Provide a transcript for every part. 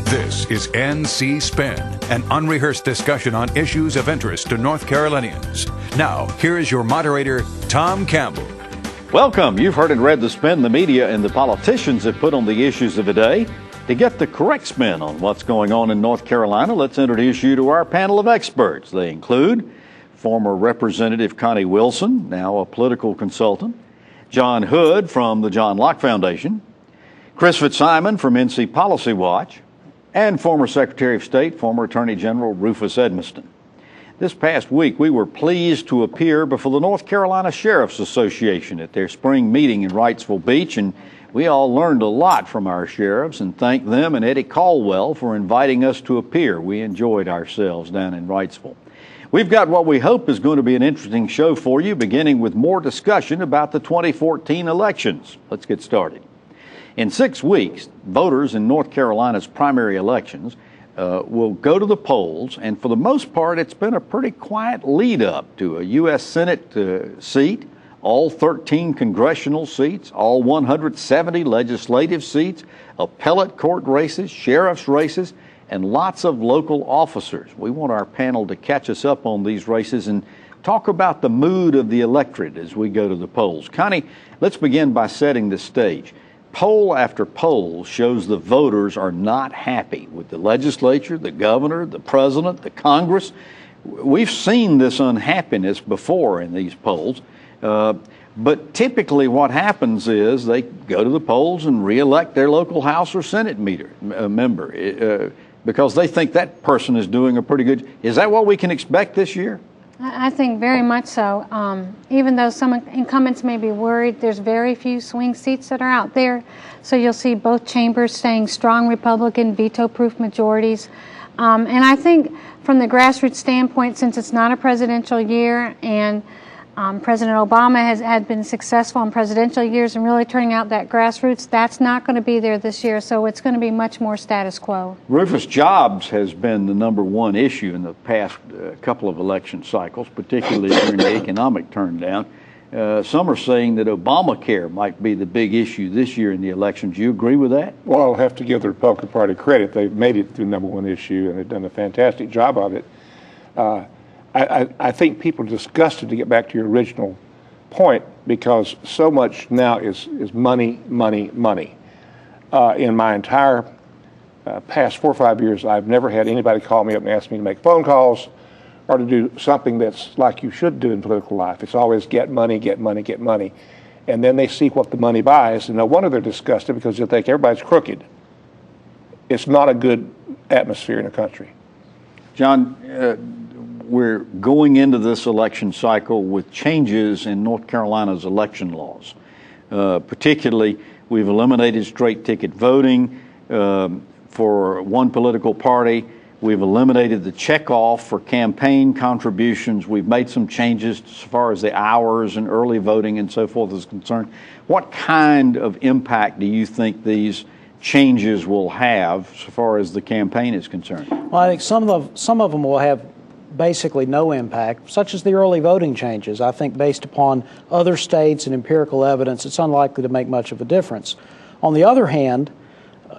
This is NC Spin, an unrehearsed discussion on issues of interest to North Carolinians. Now, here is your moderator, Tom Campbell. Welcome. You've heard and read the spin the media and the politicians have put on the issues of the day. To get the correct spin on what's going on in North Carolina, let's introduce you to our panel of experts. They include former Representative Connie Wilson, now a political consultant, John Hood from the John Locke Foundation, Chris Fitzsimon from NC Policy Watch, and former Secretary of State, former Attorney General Rufus Edmisten. This past week, we were pleased to appear before the North Carolina Sheriff's Association at their spring meeting in Wrightsville Beach, and we all learned a lot from our sheriffs and thank them and Eddie Caldwell for inviting us to appear. We enjoyed ourselves down in Wrightsville. We've got what we hope is going to be an interesting show for you, beginning with more discussion about the 2014 elections. Let's get started. In 6 weeks, voters in North Carolina's primary elections will go to the polls, and for the most part, it's been a pretty quiet lead-up to a U.S. Senate seat, all 13 congressional seats, all 170 legislative seats, appellate court races, sheriff's races, and lots of local officers. We want our panel to catch us up on these races and talk about the mood of the electorate as we go to the polls. Connie, let's begin by setting the stage. Poll after poll shows the voters are not happy with the legislature, the governor, the president, the Congress. We've seen this unhappiness before in these polls, but typically what happens is they go to the polls and reelect their local House or Senate member because they think that person is doing a pretty good. Is that what we can expect this year? I think very much so. Even though some incumbents may be worried, there's very few swing seats that are out there. So you'll see both chambers staying strong Republican, veto-proof majorities. And I think from the grassroots standpoint, since it's not a presidential year and President Obama had been successful in presidential years and really turning out that grassroots, that's not going to be there this year, so it's going to be much more status quo. Rufus, jobs has been the number one issue in the past couple of election cycles, particularly during the economic turndown. Some are saying that Obamacare might be the big issue this year in the elections. Do you agree with that? Well, I'll have to give the Republican Party credit. They've made it the number one issue, and they've done a fantastic job of it. I think people are disgusted, to get back to your original point, because so much now is money, money, money. In my entire past 4 or 5 years, I've never had anybody call me up and ask me to make phone calls or to do something that's like you should do in political life. It's always get money, get money, get money. And then they see what the money buys, and no wonder they're disgusted, because they think everybody's crooked. It's not a good atmosphere in the country. John, we're going into this election cycle with changes in North Carolina's election laws. Particularly, we've eliminated straight ticket voting for one political party. We've eliminated the checkoff for campaign contributions. We've made some changes as far as the hours and early voting and so forth is concerned. What kind of impact do you think these changes will have so far as the campaign is concerned? Well, I think some of them will have basically no impact, such as the early voting changes. I think based upon other states and empirical evidence, it's unlikely to make much of a difference. On the other hand,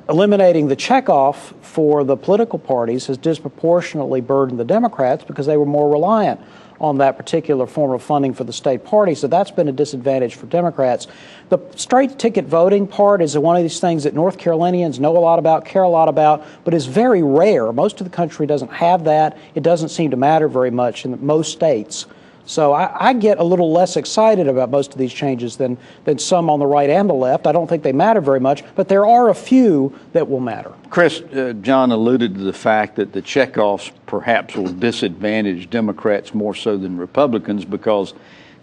eliminating the checkoff for the political parties has disproportionately burdened the Democrats because they were more reliant on that particular form of funding for the state party, so that's been a disadvantage for Democrats. The straight ticket voting part is one of these things that North Carolinians know a lot about, care a lot about, but is very rare. Most of the country doesn't have that. It doesn't seem to matter very much in most states. So I get a little less excited about most of these changes than some on the right and the left. I don't think they matter very much, but there are a few that will matter. Chris, John alluded to the fact that the checkoffs perhaps will disadvantage Democrats more so than Republicans because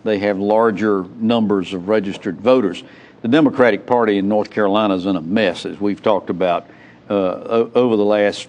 they have larger numbers of registered voters. The Democratic Party in North Carolina is in a mess, as we've talked about over the last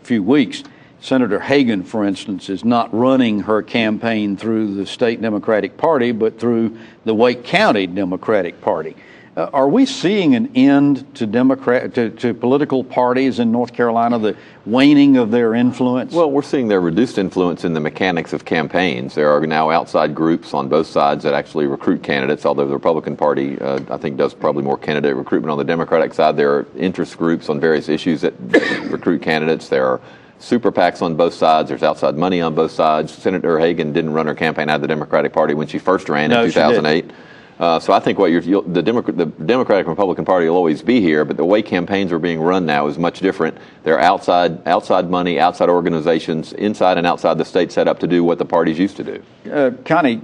few weeks. Senator Hagan, for instance, is not running her campaign through the state Democratic Party, but through the Wake County Democratic Party. Are we seeing an end to to political parties in North Carolina, the waning of their influence? Well, we're seeing their reduced influence in the mechanics of campaigns. There are now outside groups on both sides that actually recruit candidates, although the Republican Party, I think, does probably more candidate recruitment. On the Democratic side, there are interest groups on various issues that recruit candidates. There are super PACs on both sides. There's outside money on both sides. Senator Hagan didn't run her campaign out of the Democratic Party when she first ran in 2008. So I think the Democratic and Republican Party will always be here, but the way campaigns are being run now is much different. They're outside money, outside organizations, inside and outside the state, set up to do what the parties used to do. Connie,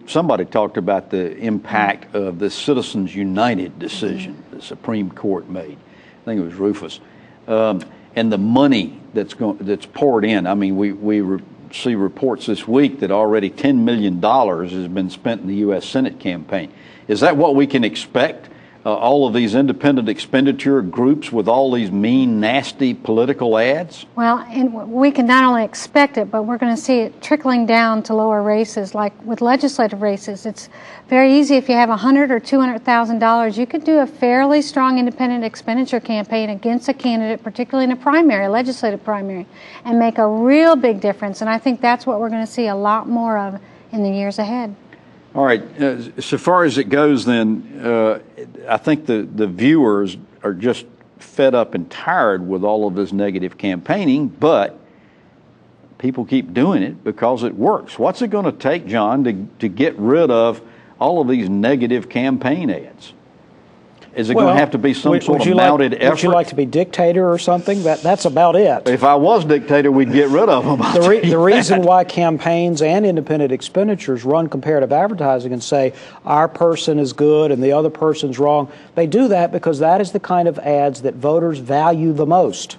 somebody talked about the impact of the Citizens United decision the Supreme Court made. I think it was Rufus, and the money that's poured in. I mean, we see reports this week that already $10 million has been spent in the U.S. Senate campaign. Is that what we can expect? All of these independent expenditure groups with all these mean, nasty political ads? Well, and we can not only expect it, but we're going to see it trickling down to lower races, like with legislative races. It's very easy if you have $100,000 or $200,000, you could do a fairly strong independent expenditure campaign against a candidate, particularly in a primary, a legislative primary, and make a real big difference. And I think that's what we're going to see a lot more of in the years ahead. All right. So far as it goes, then, I think the viewers are just fed up and tired with all of this negative campaigning, but people keep doing it because it works. What's it going to take, John, to get rid of all of these negative campaign ads? Is it going to have to be some sort of mounted effort? Would you like to be dictator or something? That's about it. If I was dictator, we'd get rid of them. The reason why campaigns and independent expenditures run comparative advertising and say our person is good and the other person's wrong, they do that because that is the kind of ads that voters value the most.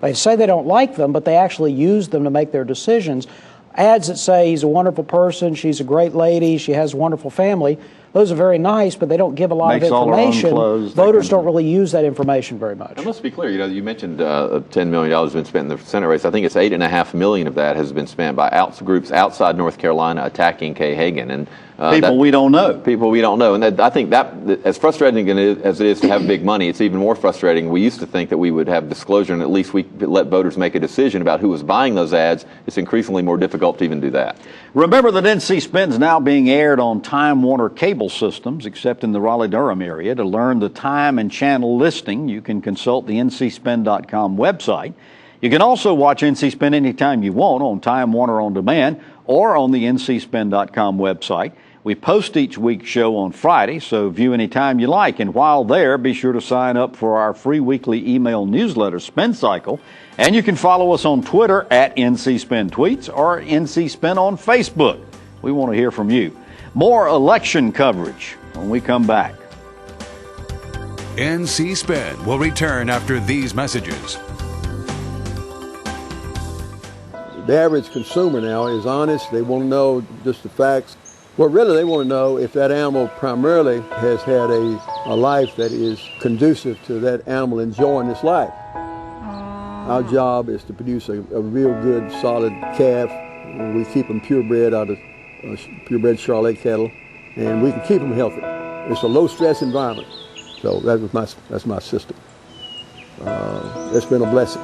They say they don't like them, but they actually use them to make their decisions. Ads that say he's a wonderful person, she's a great lady, she has a wonderful family, those are very nice, but they don't give a lot of information. Voters don't really use that information very much. And let's be clear, you mentioned $10 million has been spent in the Senate race. I think it's $8.5 million of that has been spent by groups outside North Carolina attacking Kay Hagan. And people we don't know. People we don't know. And I think that, as frustrating as it is to have big money, it's even more frustrating. We used to think that we would have disclosure and at least we could let voters make a decision about who was buying those ads. It's increasingly more difficult to even do that. Remember that NC Spin is now being aired on Time Warner cable systems, except in the Raleigh-Durham area. To learn the time and channel listing, you can consult the ncspin.com website. You can also watch NC Spin anytime you want on Time Warner On Demand or on the ncspin.com website. We post each week's show on Friday, so view anytime you like. And while there, be sure to sign up for our free weekly email newsletter, Spin Cycle. And you can follow us on Twitter at NC Spin Tweets or NC Spin on Facebook. We want to hear from you. More election coverage when we come back. NC Spin will return after these messages. The average consumer now is honest. They want to know just the facts. Well, really, they want to know if that animal primarily has had a life that is conducive to that animal enjoying its life. Our job is to produce a real good, solid calf. We keep them purebred out of purebred Charolais cattle, and we can keep them healthy. It's a low-stress environment, so that's my system. It's been a blessing.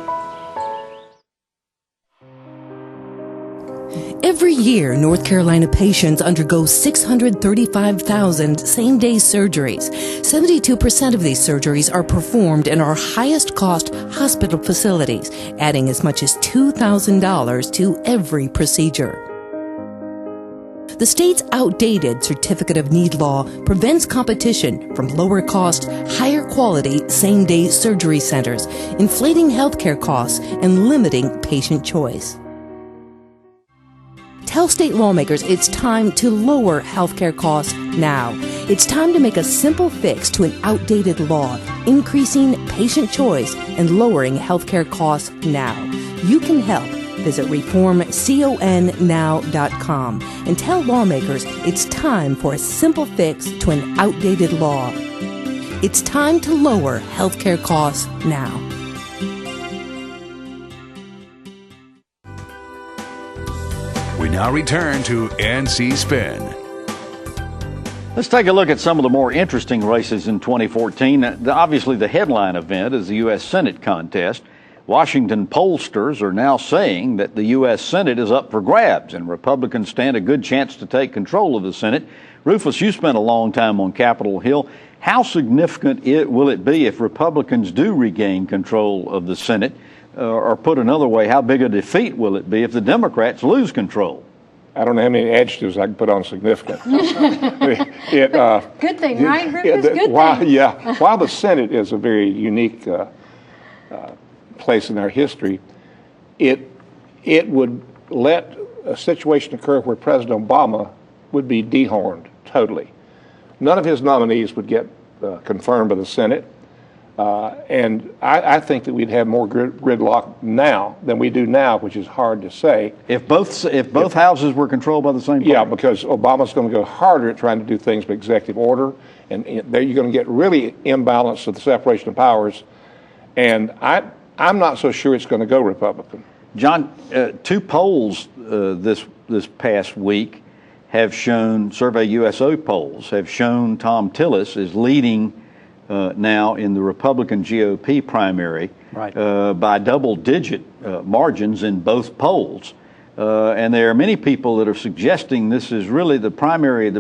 Every year, North Carolina patients undergo 635,000 same-day surgeries. 72% of these surgeries are performed in our highest-cost hospital facilities, adding as much as $2,000 to every procedure. The state's outdated Certificate of Need law prevents competition from lower-cost, higher-quality same-day surgery centers, inflating healthcare costs and limiting patient choice. Tell state lawmakers it's time to lower healthcare costs now. It's time to make a simple fix to an outdated law, increasing patient choice and lowering healthcare costs now. You can help. Visit reformconnow.com and tell lawmakers it's time for a simple fix to an outdated law. It's time to lower healthcare costs now. We now return to NC Spin. Let's take a look at some of the more interesting races in 2014. Obviously, the headline event is the U.S. Senate contest. Washington pollsters are now saying that the U.S. Senate is up for grabs, and Republicans stand a good chance to take control of the Senate. Rufus, you spent a long time on Capitol Hill. How significant will it be if Republicans do regain control of the Senate? Or put another way, how big a defeat will it be if the Democrats lose control? I don't know how many adjectives I can put on significant. Good thing, right, Rufus? Good thing. Yeah. While the Senate is a very unique place in our history, it would let a situation occur where President Obama would be dehorned totally. None of his nominees would get confirmed by the Senate. And I think that we'd have more gridlock now than we do now, which is hard to say. If both houses were controlled by the same party? Yeah, because Obama's going to go harder at trying to do things by executive order, and there you're going to get really imbalance of the separation of powers. And I'm not so sure it's going to go Republican. John, two polls this past week have shown, Survey USO polls have shown Tom Tillis is leading now in the Republican GOP primary by double-digit margins in both polls. And there are many people that are suggesting this is really the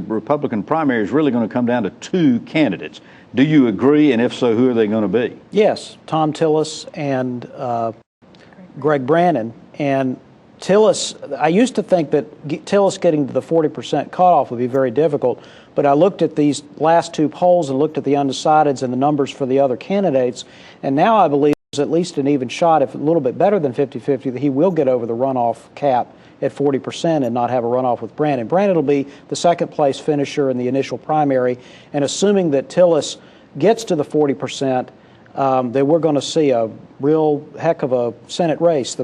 Republican primary is really going to come down to two candidates. Do you agree? And if so, who are they going to be? Yes, Tom Tillis and Greg Brannon. And Tillis, I used to think that Tillis getting to the 40% cutoff would be very difficult, but I looked at these last two polls and looked at the undecideds and the numbers for the other candidates, and now I believe there's at least an even shot, if a little bit better than 50-50, that he will get over the runoff cap at 40% and not have a runoff with Brannon. Brannon will be the second place finisher in the initial primary, and assuming that Tillis gets to the 40%, then we're going to see a real heck of a Senate race.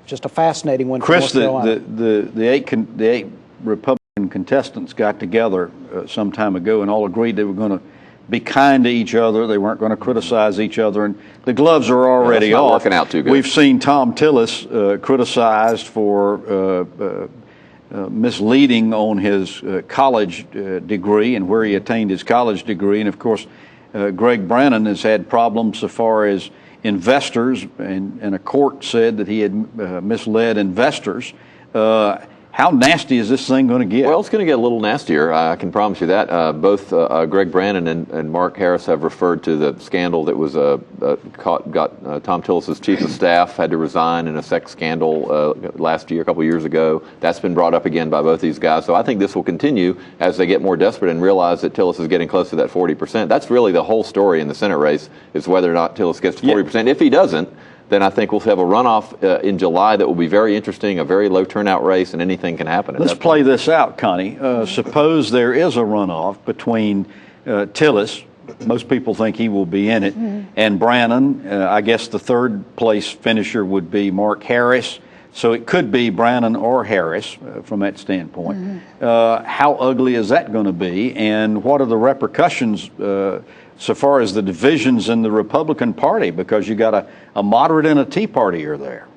Just a fascinating one. Chris, the eight Republican contestants got together some time ago and all agreed they were going to be kind to each other. They weren't going to criticize each other, and the gloves are already off. Working out too good. We've seen Tom Tillis criticized for misleading on his college degree and where he attained his college degree, and of course, Greg Brannon has had problems so far as investors, and a court said that he had misled investors. How nasty is this thing going to get? Well, it's going to get a little nastier. I can promise you that. Both Greg Brannon and Mark Harris have referred to the scandal that was got Tom Tillis's chief of staff had to resign in a sex scandal last year, a couple of years ago. That's been brought up again by both these guys. So I think this will continue as they get more desperate and realize that Tillis is getting close to that 40%. That's really the whole story in the Senate race, is whether or not Tillis gets to 40%. If he doesn't, then I think we'll have a runoff in July that will be very interesting, a very low turnout race, and anything can happen. Let's play this out, Connie. Suppose there is a runoff between Tillis, most people think he will be in it, and Brannon. I guess the third place finisher would be Mark Harris. So it could be Brannon or Harris from that standpoint. How ugly is that going to be, and what are the repercussions so far as the divisions in the Republican Party, because you got a moderate and a Tea Partier there?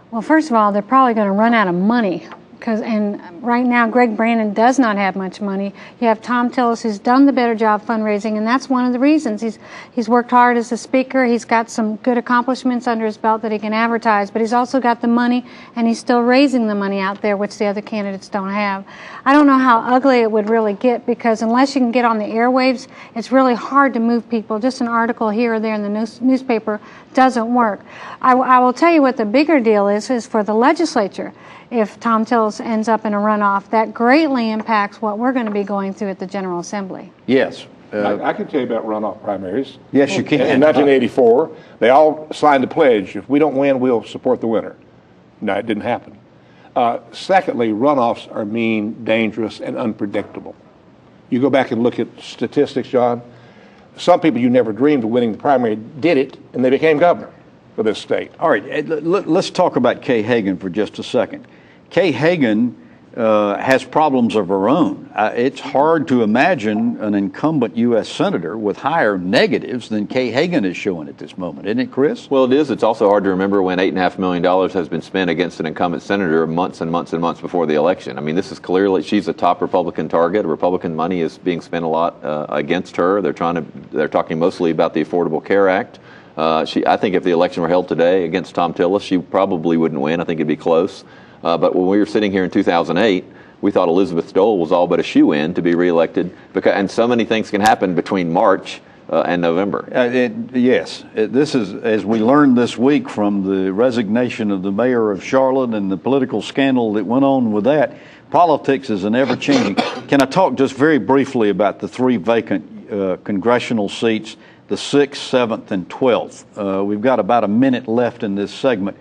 Well, first of all, they're probably going to run out of money. And right now, Greg Brannon does not have much money. You have Tom Tillis, who's done the better job fundraising, and that's one of the reasons. He's worked hard as a speaker. He's got some good accomplishments under his belt that he can advertise, but he's also got the money, and he's still raising the money out there, which the other candidates don't have. I don't know how ugly it would really get, because unless you can get on the airwaves, it's really hard to move people. Just an article here or there in the newspaper doesn't work. I will tell you what the bigger deal is for the legislature. If Tom Tillis ends up in a runoff, that greatly impacts what we're going to be going through at the General Assembly. Yes. I can tell you about runoff primaries. Yes, you can. In 1984, they all signed a pledge: if we don't win, we'll support the winner. No, it didn't happen. Secondly, runoffs are mean, dangerous, and unpredictable. You go back and look at statistics, John. Some people you never dreamed of winning the primary did it, and they became governor of this state. All right, let's talk about Kay Hagan for just a second. Kay Hagan has problems of her own. It's hard to imagine an incumbent U.S. senator with higher negatives than Kay Hagan is showing at this moment, isn't it, Chris? Well, it is. It's also hard to remember when $8.5 million has been spent against an incumbent senator months and months and months before the election. I mean, this is clearly, she's a top Republican target. Republican money is being spent a lot against her. They're talking mostly about the Affordable Care Act. I think if the election were held today against Tom Tillis, she probably wouldn't win. I think it'd be close. But when we were sitting here in 2008, we thought Elizabeth Dole was all but a shoo-in to be reelected, and so many things can happen between March and November. Yes. This is, as we learned this week from the resignation of the mayor of Charlotte and the political scandal that went on with that, politics is an ever-changing. Can I talk just very briefly about the 3 vacant congressional seats, the 6th, 7th, and 12th? We've got about a minute left in this segment.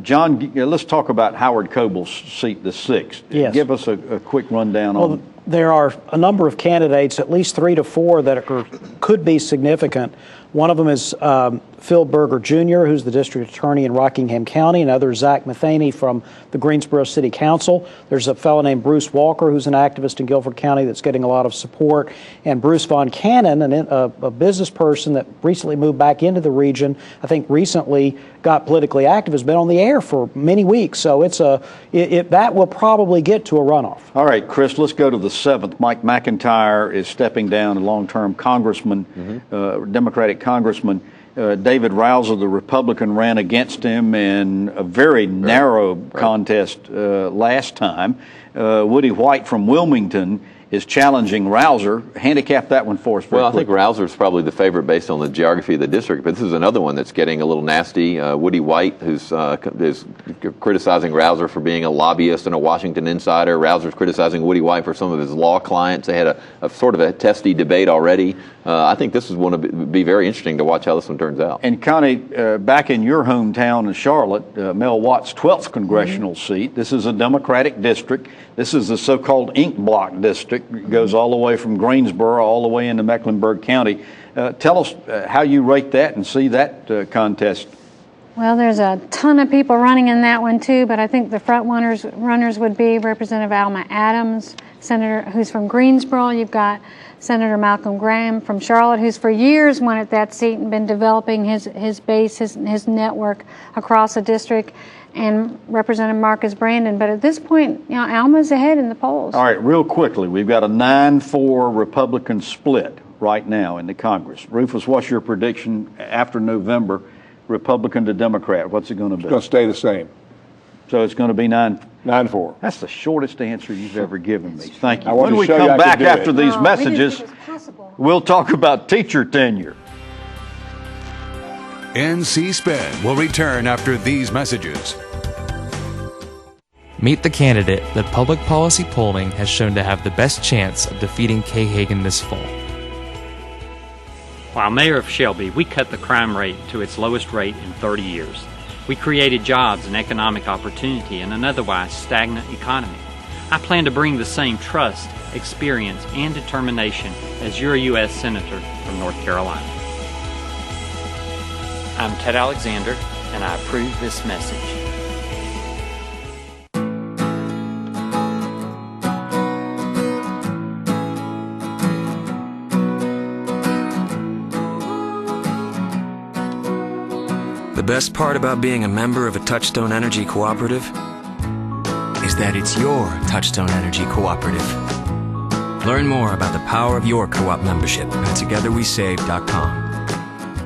John, let's talk about Howard Coble's seat, the 6th. Yes. Give us a quick rundown on. There are a number of candidates, at least 3 to 4, that could be significant. One of them is Phil Berger Jr., who's the district attorney in Rockingham County. Another is Zach Matheny from the Greensboro City Council. There's a fellow named Bruce Walker, who's an activist in Guilford County that's getting a lot of support. And Bruce Von Cannon, a business person that recently moved back into the region, I think recently got politically active, has been on the air for many weeks. So that will probably get to a runoff. All right, Chris, let's go to the 7th. Mike McIntyre is stepping down, a long-term congressman, Democratic congressman. David Rouser, the Republican, ran against him in a very narrow contest last time. Woody White from Wilmington is challenging Rouser. Handicap that one for us. Well, I think Rouser is probably the favorite based on the geography of the district, but this is another one that's getting a little nasty. Woody White, who's is criticizing Rouser for being a lobbyist and a Washington insider. Rouser's criticizing Woody White for some of his law clients. They had a sort of a testy debate already. I think this is going to be very interesting to watch how this one turns out. And Connie, back in your hometown of Charlotte, Mel Watt's 12th congressional seat. This is a Democratic district. This is the so-called ink block district. It goes all the way from Greensboro all the way into Mecklenburg County. Tell us how you rate that and see that contest. Well, there's a ton of people running in that one too, but I think the front runners would be Representative Alma Adams, Senator who's from Greensboro. You've got Senator Malcolm Graham from Charlotte, who's for years wanted that seat and been developing his base, his network across the district, and Representative Marcus Brandon. But at this point, Alma's ahead in the polls. All right, real quickly, we've got a 9-4 Republican split right now in the Congress. Rufus, what's your prediction after November, Republican to Democrat? What's it going to be? It's going to stay the same. So it's going to be 9-4. That's the shortest answer you've ever given me. Thank you. When we come back after these messages, we'll talk about teacher tenure. NC Spin will return after these messages. Meet the candidate that public policy polling has shown to have the best chance of defeating Kay Hagan this fall. While mayor of Shelby, we cut the crime rate to its lowest rate in 30 years. We created jobs and economic opportunity in an otherwise stagnant economy. I plan to bring the same trust, experience, and determination as your U.S. Senator from North Carolina. I'm Ted Alexander, and I approve this message. The best part about being a member of a Touchstone Energy Cooperative is that it's your Touchstone Energy Cooperative. Learn more about the power of your co-op membership at togetherwesave.com.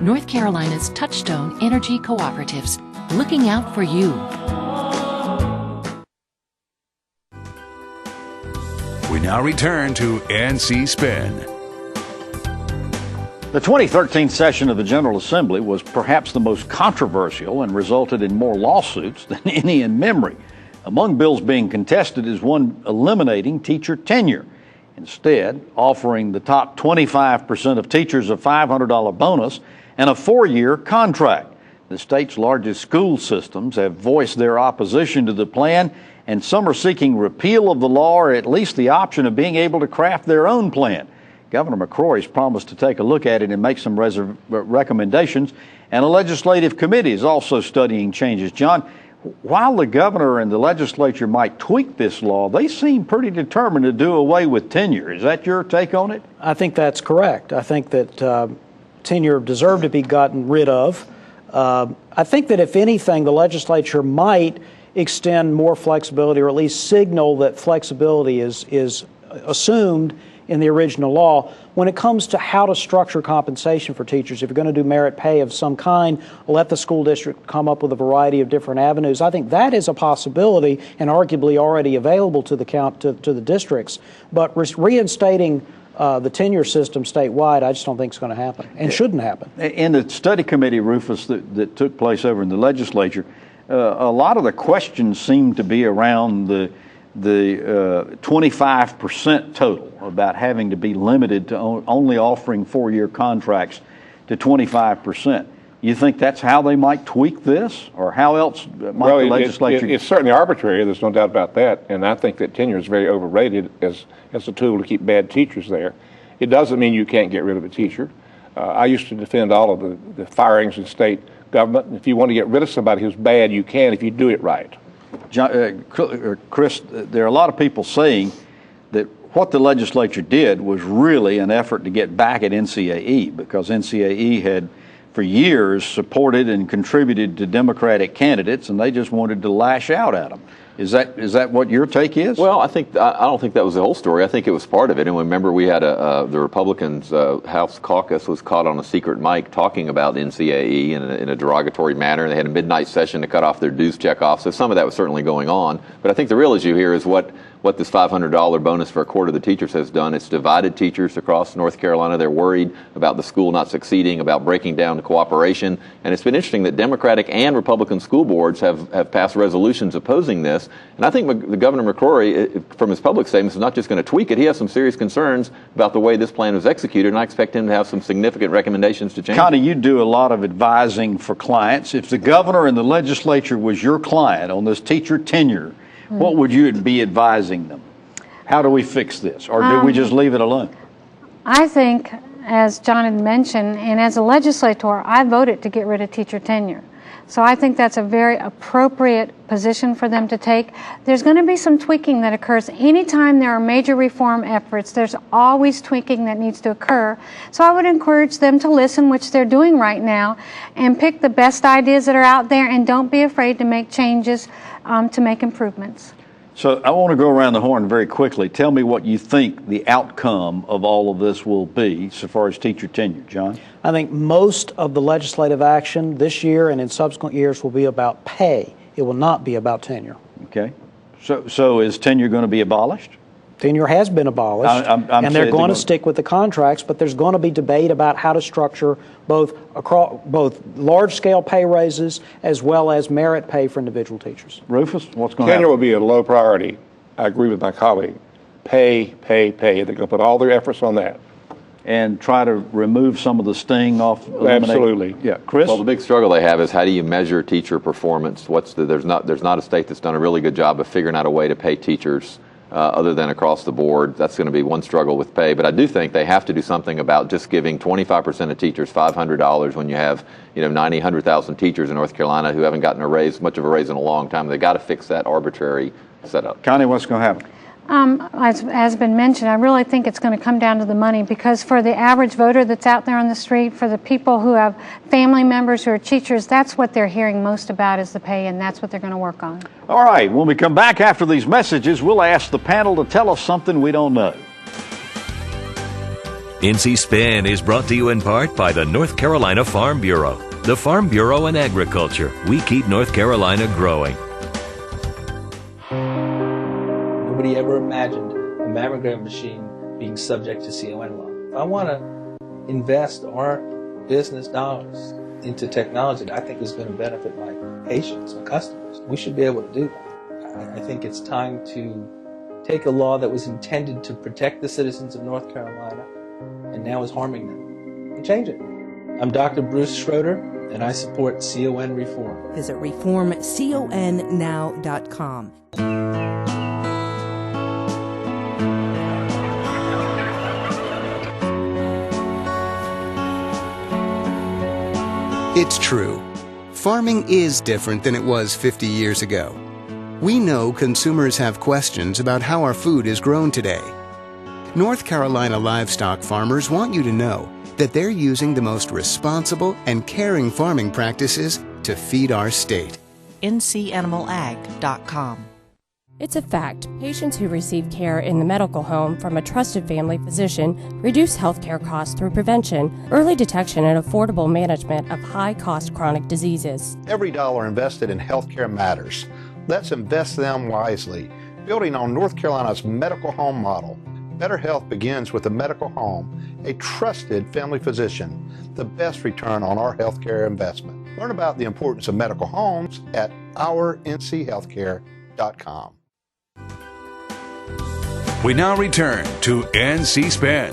North Carolina's Touchstone Energy Cooperatives, looking out for you. We now return to NC Spin. The 2013 session of the General Assembly was perhaps the most controversial and resulted in more lawsuits than any in memory. Among bills being contested is one eliminating teacher tenure, instead offering the top 25% of teachers a $500 bonus and a 4-year contract. The state's largest school systems have voiced their opposition to the plan, and some are seeking repeal of the law or at least the option of being able to craft their own plan. Governor McCrory's promised to take a look at it and make some recommendations, and a legislative committee is also studying changes. John, while the governor and the legislature might tweak this law, they seem pretty determined to do away with tenure. Is that your take on it? I think that's correct. I think that tenure deserved to be gotten rid of. I think that if anything, the legislature might extend more flexibility, or at least signal that flexibility is assumed in the original law when it comes to how to structure compensation for teachers. If you're going to do merit pay of some kind, let the school district come up with a variety of different avenues. I think that is a possibility and arguably already available to the districts. But reinstating the tenure system statewide, I just don't think it's going to happen and shouldn't happen. In the study committee, Rufus, that took place over in the legislature, a lot of the questions seem to be around the 25% total, about having to be limited to only offering 4-year contracts to 25%. You think that's how they might tweak this, or how else might the legislature? It's certainly arbitrary. There's no doubt about that. And I think that tenure is very overrated as a tool to keep bad teachers there. It doesn't mean you can't get rid of a teacher. I used to defend all of the firings in state government. If you want to get rid of somebody who's bad, you can if you do it right. John, Chris, there are a lot of people saying that what the legislature did was really an effort to get back at NCAE, because NCAE had for years supported and contributed to Democratic candidates, and they just wanted to lash out at them. Is that what your take is? Well, I don't think that was the whole story. I think it was part of it. And remember, we had the Republicans' House caucus was caught on a secret mic talking about NCAE in a derogatory manner. They had a midnight session to cut off their dues checkoff. So some of that was certainly going on. But I think the real issue here is what this $500 bonus for a quarter of the teachers has done. It's divided teachers across North Carolina. They're worried about the school not succeeding, about breaking down the cooperation. And it's been interesting that Democratic and Republican school boards have passed resolutions opposing this. And I think the Governor McCrory, from his public statements, is not just going to tweak it. He has some serious concerns about the way this plan was executed, and I expect him to have some significant recommendations to change. Connie, you do a lot of advising for clients. If the governor and the legislature was your client on this teacher tenure, what would you be advising them? How do we fix this? Or do we just leave it alone? I think, as John had mentioned, and as a legislator, I voted to get rid of teacher tenure. So I think that's a very appropriate position for them to take. There's going to be some tweaking that occurs. Anytime there are major reform efforts, there's always tweaking that needs to occur. So I would encourage them to listen, which they're doing right now, and pick the best ideas that are out there, and don't be afraid to make changes to make improvements. So I want to go around the horn very quickly. Tell me what you think the outcome of all of this will be so far as teacher tenure. John? I think most of the legislative action this year and in subsequent years will be about pay. It will not be about tenure. Okay. So is tenure going to be abolished? Tenure has been abolished, and they're going to stick with the contracts, but there's going to be debate about how to structure both large-scale pay raises as well as merit pay for individual teachers. Rufus, what's going to happen? Tenure will be a low priority. I agree with my colleague. Pay. They're going to put all their efforts on that. And try to remove some of the sting off. Absolutely. Yeah, Chris? Well, the big struggle they have is how do you measure teacher performance? There's not a state that's done a really good job of figuring out a way to pay teachers other than across the board. That's going to be one struggle with pay. But I do think they have to do something about just giving 25% of teachers $500 when you have 100,000 teachers in North Carolina who haven't gotten much of a raise in a long time. They've got to fix that arbitrary setup. Connie, what's going to happen? As has been mentioned, I really think it's going to come down to the money, because for the average voter that's out there on the street, for the people who have family members who are teachers, that's what they're hearing most about is the pay, and that's what they're going to work on. All right, when we come back after these messages, we'll ask the panel to tell us something we don't know. NC Spin is brought to you in part by the North Carolina Farm Bureau. The Farm Bureau and Agriculture. We keep North Carolina growing. Nobody ever imagined a mammogram machine being subject to CON law. If I want to invest our business dollars into technology that I think is going to benefit my patients and customers, we should be able to do that. I think it's time to take a law that was intended to protect the citizens of North Carolina and now is harming them and change it. I'm Dr. Bruce Schroeder, and I support CON reform. Visit reformconnow.com. It's true. Farming is different than it was 50 years ago. We know consumers have questions about how our food is grown today. North Carolina livestock farmers want you to know that they're using the most responsible and caring farming practices to feed our state. ncanimalag.com. It's a fact. Patients who receive care in the medical home from a trusted family physician reduce healthcare costs through prevention, early detection, and affordable management of high-cost chronic diseases. Every dollar invested in healthcare matters. Let's invest them wisely, building on North Carolina's medical home model. Better health begins with a medical home, a trusted family physician, the best return on our healthcare investment. Learn about the importance of medical homes at ournchealthcare.com. We now return to NC Spin.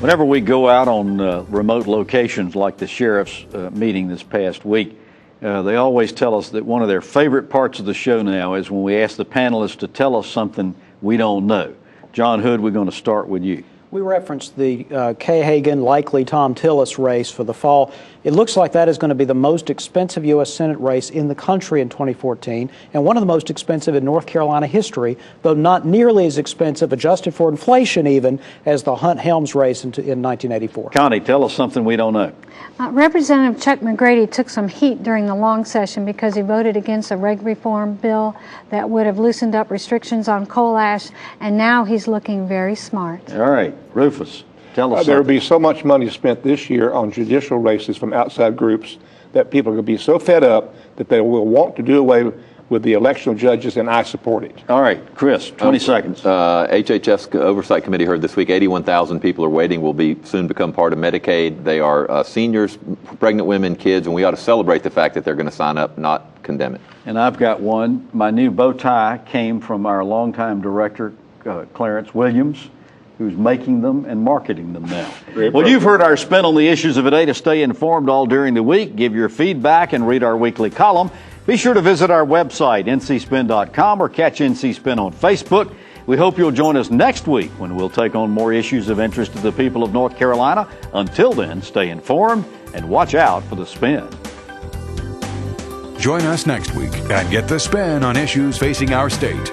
Whenever we go out on remote locations like the sheriff's meeting this past week, they always tell us that one of their favorite parts of the show now is when we ask the panelists to tell us something we don't know. John Hood, we're going to start with you. We referenced the Kay Hagan, likely Tom Tillis race for the fall. It looks like that is going to be the most expensive U.S. Senate race in the country in 2014, and one of the most expensive in North Carolina history, though not nearly as expensive, adjusted for inflation even, as the Hunt-Helms race in 1984. Connie, tell us something we don't know. Representative Chuck McGrady took some heat during the long session because he voted against a reg reform bill that would have loosened up restrictions on coal ash, and now he's looking very smart. All right, Rufus, tell us there will something. be so much money spent this year on judicial races from outside groups that people will be so fed up that they will want to do away with the election of judges, and I support it. All right, Chris, 20 seconds. HHS Oversight Committee heard this week 81,000 people are waiting, will soon become part of Medicaid. They are seniors, pregnant women, kids, and we ought to celebrate the fact that they're going to sign up, not condemn it. And I've got one. My new bow tie came from our longtime director, Clarence Williams, who's making them and marketing them now. Well, you've heard our spin on the issues of the day. To stay informed all during the week, give your feedback, and read our weekly column, be sure to visit our website, ncspin.com, or catch NC Spin on Facebook. We hope you'll join us next week when we'll take on more issues of interest to the people of North Carolina. Until then, stay informed and watch out for the spin. Join us next week and get the spin on issues facing our state.